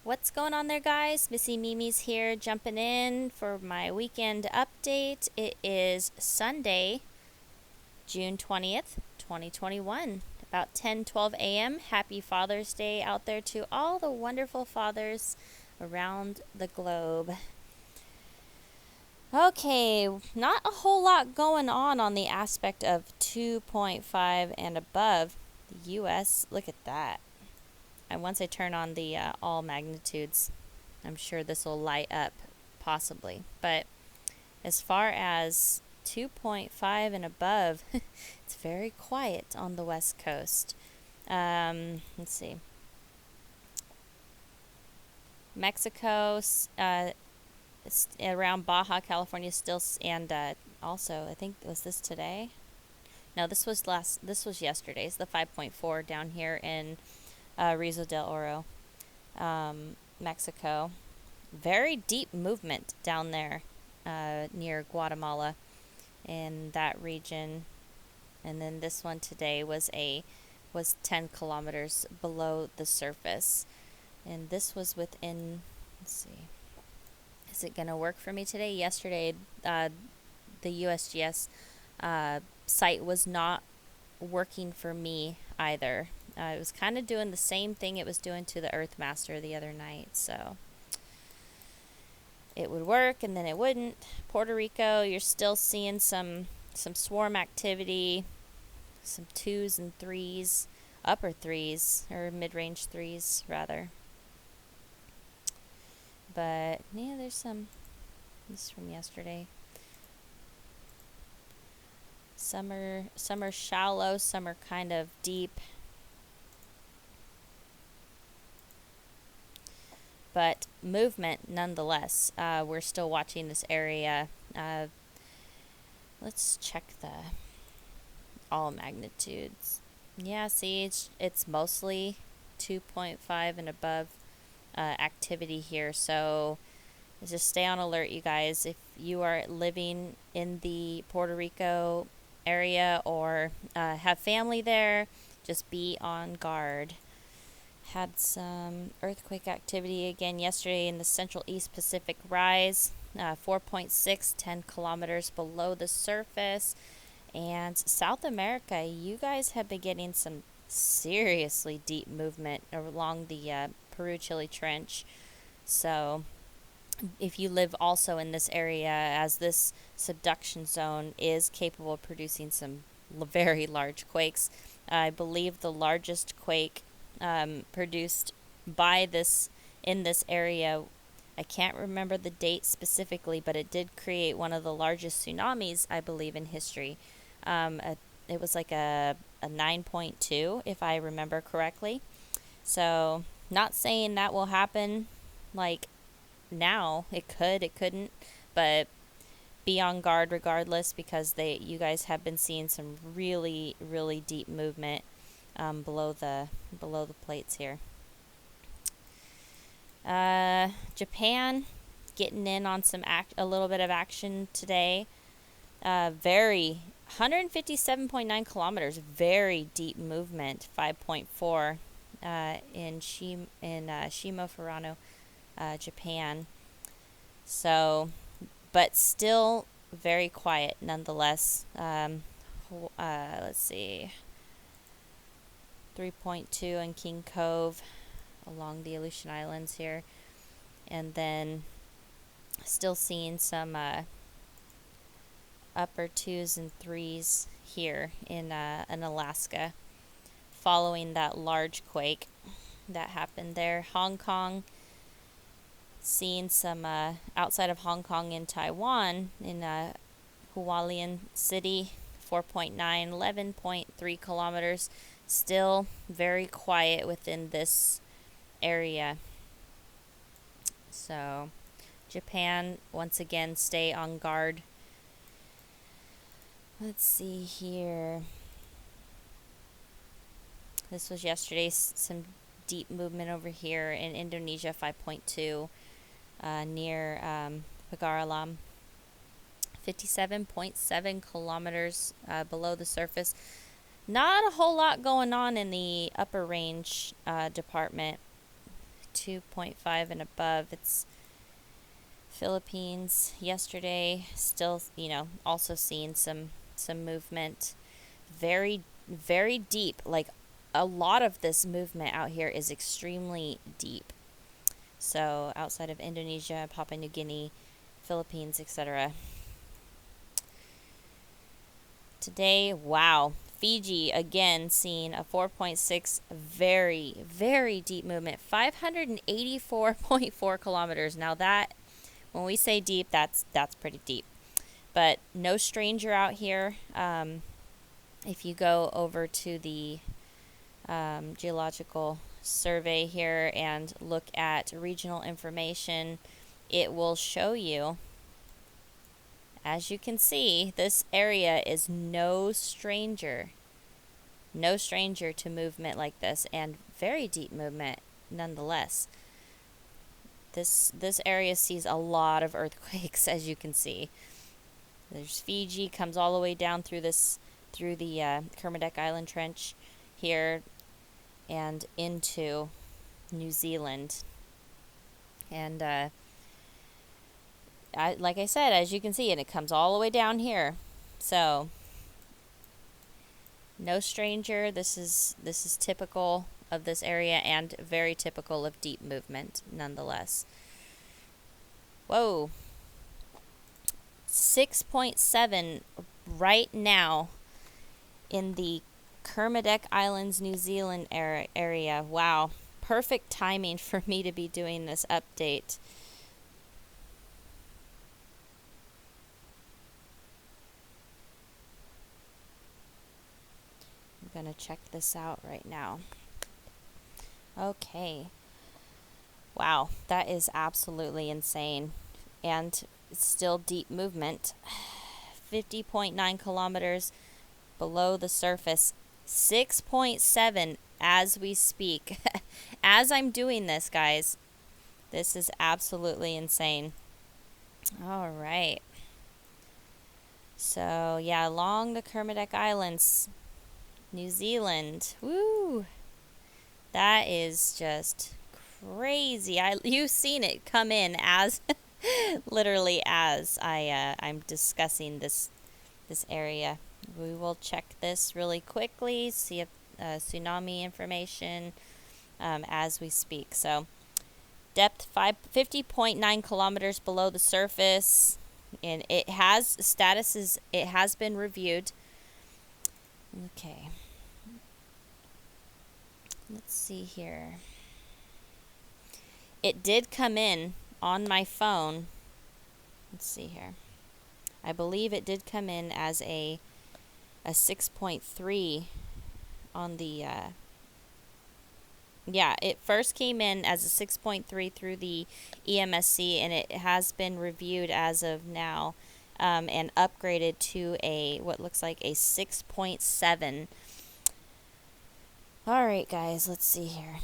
What's going on there, guys? Missy Mimi's here, jumping in for my weekend update. It is Sunday, June 20th, 2021, about 10:12 a.m. Happy Father's Day out there to all the wonderful fathers around the globe. Okay, not a whole lot going on the aspect of 2.5 and above. The U.S., look at that. And once I turn on the all magnitudes, I'm sure this will light up, possibly. But as far as 2.5 and above, it's very quiet on the West Coast. Let's see. Mexico, around Baja California, still, and also I think was this today? No, This was yesterday's. The 5.4 down here in Rio del Oro, Mexico. Very deep movement down there near Guatemala in that region. And then this one today was 10 kilometers below the surface. And this was within, let's see, is it going to work for me today? Yesterday, the USGS site was not working for me either. It was kind of doing the same thing it was doing to the Earthmaster the other night. So it would work and then it wouldn't. Puerto Rico, you're still seeing some swarm activity, some 2s and 3s, upper 3s, or mid-range 3s rather. But yeah, there's some. This is from yesterday. Some are shallow, some are kind of deep. But movement nonetheless. We're still watching this area. Let's check the all magnitudes. Yeah, see, it's mostly 2.5 and above activity here. So just stay on alert, you guys. If you are living in the Puerto Rico area or have family there, just be on guard. Had some earthquake activity again yesterday in the Central East Pacific Rise, 4.6, 10 kilometers below the surface. And South America, you guys have been getting some seriously deep movement along the Peru-Chile Trench. So if you live also in this area, as this subduction zone is capable of producing some very large quakes, I believe the largest quake produced by this in this area, I can't remember the date specifically, but it did create one of the largest tsunamis, I believe, in history. It was like a 9.2, if I remember correctly. So, not saying that will happen like now. It could, it couldn't, but be on guard regardless, because you guys have been seeing some really, really deep movement below the plates here. Japan getting in on a little bit of action today. Very 157.9 kilometers, very deep movement. 5.4 in Shimo Furano, Japan. So, but still very quiet nonetheless. Let's see. 3.2 in King Cove along the Aleutian Islands here. And then still seeing some upper 2s and 3s here in Alaska following that large quake that happened there. Hong Kong, seeing some outside of Hong Kong in Taiwan in Hualien City, 4.9, 11.3 kilometers. Still very quiet within this area. So, Japan, once again, stay on guard. Let's see here. This was yesterday. Some deep movement over here in Indonesia, 5.2, near Pagaralam. 57.7 kilometers below the surface. Not a whole lot going on in the upper range department. 2.5 and above. It's Philippines yesterday, still, also seeing some movement. Very, very deep. Like, a lot of this movement out here is extremely deep. So outside of Indonesia, Papua New Guinea, Philippines, etc. Today, wow, Fiji again seeing a 4.6, very, very deep movement, 584.4 kilometers. Now that, when we say deep, that's pretty deep. But no stranger out here. If you go over to the geological survey here and look at regional information, it will show you, as you can see, this area is no stranger to movement like this, and very deep movement nonetheless. This area sees a lot of earthquakes, as you can see. There's Fiji, comes all the way down through the Kermadec Island Trench here and into New Zealand. And like I said, as you can see, and it comes all the way down here. So no stranger. This is typical of this area and very typical of deep movement nonetheless. Whoa. 6.7 right now in the Kermadec Islands, New Zealand area. Wow. Perfect timing for me to be doing this update. I'm going to check this out right now. Okay. Wow, that is absolutely insane. And it's still deep movement. 50.9 kilometers below the surface. 6.7 as we speak. As I'm doing this, guys. This is absolutely insane. All right. So, yeah, along the Kermadec Islands, New Zealand. Woo! That is just crazy. You've seen it come in as literally as I'm discussing this area. We will check this really quickly, see if tsunami information as we speak. So depth 50.9 kilometers below the surface, and it has been reviewed. Okay. Let's see here. It did come in on my phone. Let's see here. I believe it did come in as a 6.3 on the yeah, it first came in as a 6.3 through the EMSC, and it has been reviewed as of now and upgraded to what looks like a 6.7. All right, guys, let's see here.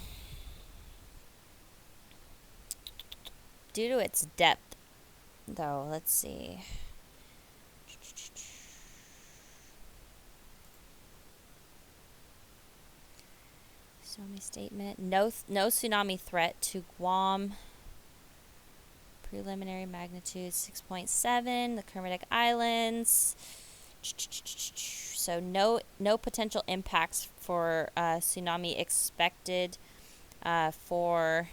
Due to its depth, though, let's see. Tsunami statement. No tsunami threat to Guam. Preliminary magnitude 6.7. The Kermadec Islands. So no potential impacts for tsunami expected for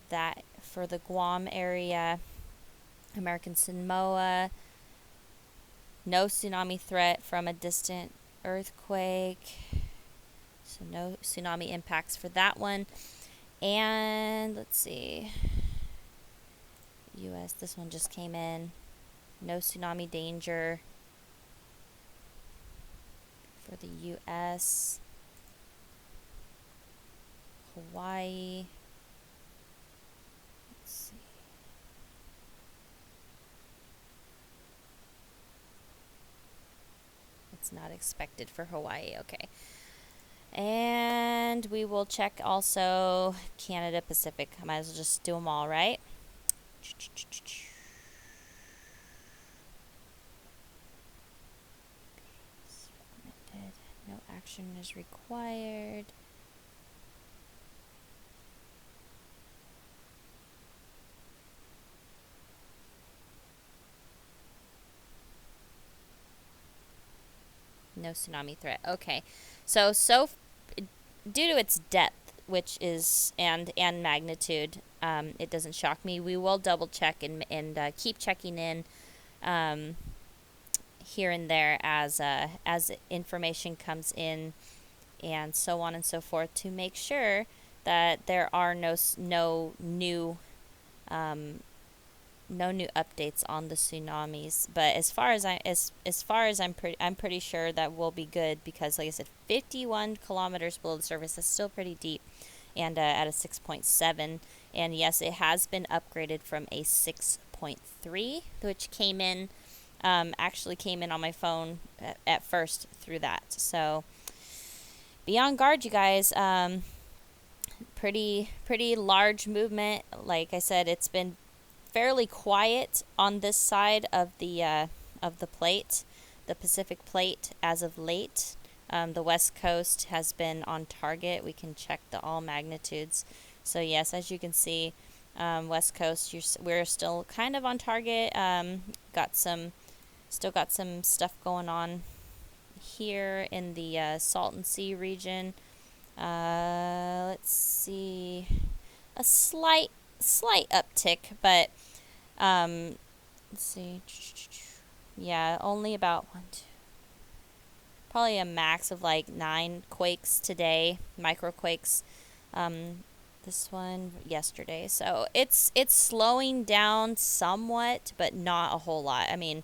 the Guam area. American Samoa. No tsunami threat from a distant earthquake. So no tsunami impacts for that one. And let's see. U.S. This one just came in. No tsunami danger for the U.S. Hawaii. Let's see. It's not expected for Hawaii. Okay. And we will check also Canada, Pacific. I might as well just do them all, right? No action is required. No tsunami threat. Okay. Due to its depth, which is and magnitude, it doesn't shock me. We will double check and keep checking in here and there as information comes in, and so on and so forth, to make sure that there are no new no new updates on the tsunamis. But as far as I'm pretty sure that we'll be good, because like I said, 51 kilometers below the surface is still pretty deep, and at a 6.7. And yes, it has been upgraded from a 6.3, which actually came in on my phone at first through that. So be on guard, you guys. Pretty large movement. Like I said, it's been fairly quiet on this side of the plate, the Pacific plate, as of late. The West Coast has been on target. We can check the all magnitudes. So yes, as you can see, West Coast, we're still kind of on target. Still got some stuff going on here in the Salton Sea region. Let's see, a slight uptick, but let's see. Yeah, only about probably a max of like 9 quakes today, microquakes. This one yesterday. So it's slowing down somewhat, but not a whole lot. I mean,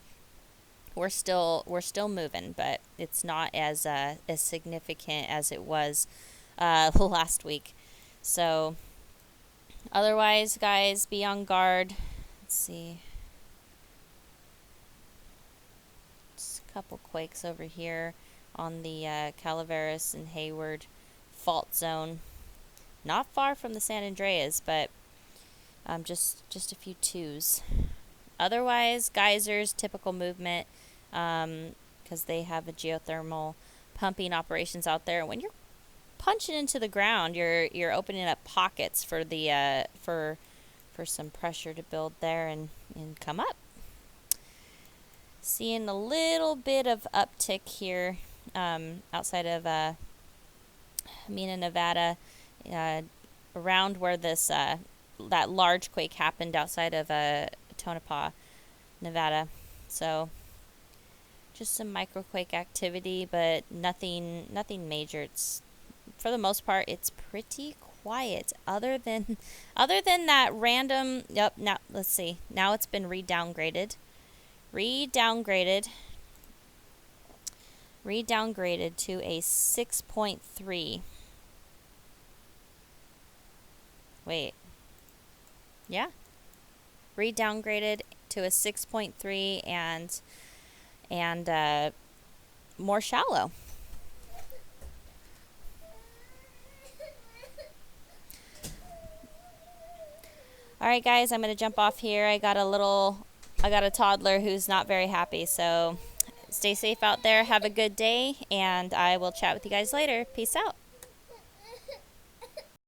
we're still moving, but it's not as significant as it was last week. So otherwise, guys, be on guard. Let's see. Just a couple quakes over here on the Calaveras and Hayward fault zone. Not far from the San Andreas, but just a few 2s. Otherwise, geysers, typical movement, because they have a geothermal pumping operations out there. When you're punching into the ground, you're opening up pockets for the for some pressure to build there and come up. Seeing a little bit of uptick here outside of Mena, Nevada, around where this that large quake happened outside of Tonopah, Nevada. So just some microquake activity, but nothing major. It's, for the most part, it's pretty quiet. Other than that random. Yep. Now let's see. Now it's been redowngraded to a 6.3. Wait. Yeah. Redowngraded to a 6.3 and more shallow. All right, guys, I'm going to jump off here. I got a toddler who's not very happy, so stay safe out there. Have a good day, and I will chat with you guys later. Peace out.